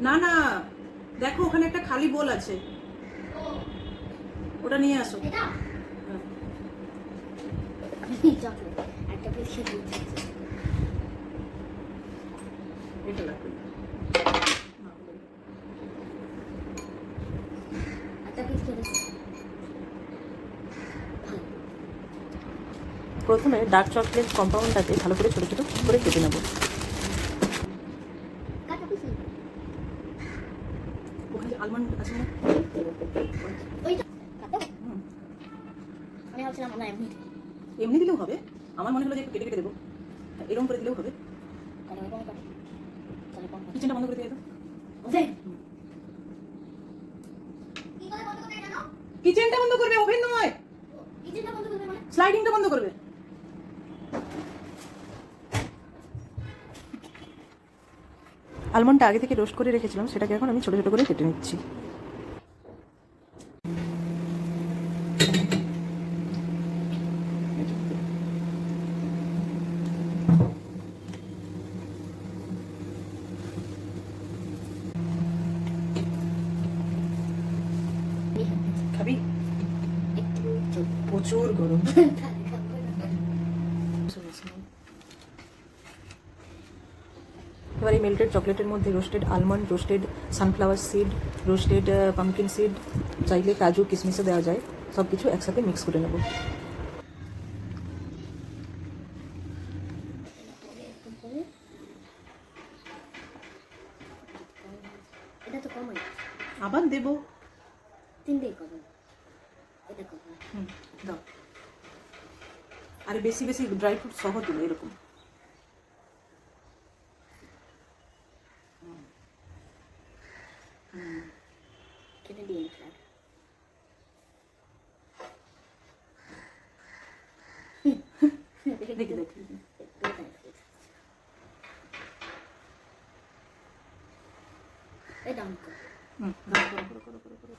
না না, দেখো ওখানে একটা খালি বোল আছে, ওটা নিয়ে আসো। এটা লাগবে। প্রথমে ডার্ক চকলেট কম্পাউন্ডটাকে ভালো করে ছোটো ছোটো করে কেটে নেব। ওখানে আলমন্ড আছে না, এমনি দিলেও হবে। আমার মনে হলো যে একটু কেটে কেটে দেবো, এরকম করে দিলেও হবে। কিচেনটা বন্ধ করে দিয়ে দাও। কিচেনটা বন্ধ করবে, ওভেন নয়। স্লাইডিংটা বন্ধ করবে। আলমন্ডটা আগে থেকে রোস্ট করে রেখেছিলাম, সেটাকে এখন আমি ছোটো ছোটো করে কেটে নিচ্ছি। খাবি? প্রচুর গরম। এবার এই মেল্টেড চকলেটের মধ্যে roasted almond, roasted sunflower seed, roasted pumpkin seed, চাইলে কাজু কিশমিশও দেওয়া যায়, সব কিছু একসাথে মিক্স করে নেব। এটা তো কম আবার দেবো, তিনটেই করবো। এটা করবো, দাও। আরে বেশি বেশি ড্রাই ফ্রুট সহ দিল এরকম। কেটে দিয়ে ফ্ল্যাট দেখি দেখি। এটা অঙ্ক করো করো করো করো।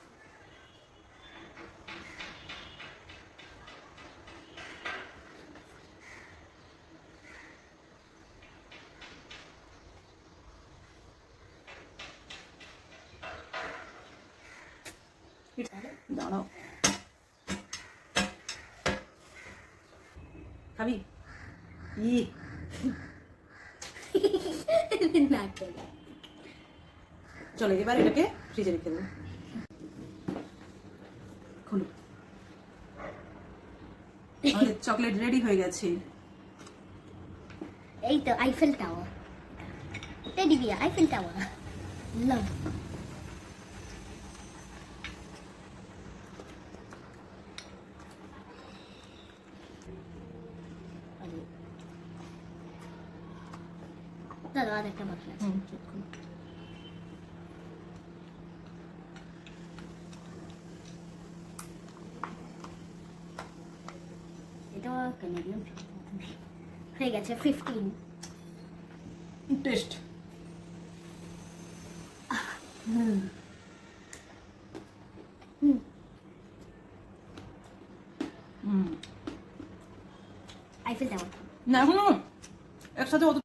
দাঁড়াও, খাবি? না চলো এবার এটাকে ফ্রিজে রেখে দেবো। খুলো, আমাদের চকলেট রেডি হয়ে গেছে। এই তো Eiffel tower, teddy bear Eiffel tower love. দাদা আর একটা বাকি আছে। এটা কানাডিয়ান হয়ে গেছে 15 টেস্ট। আইফেল টাওয়ার না একসাথে অত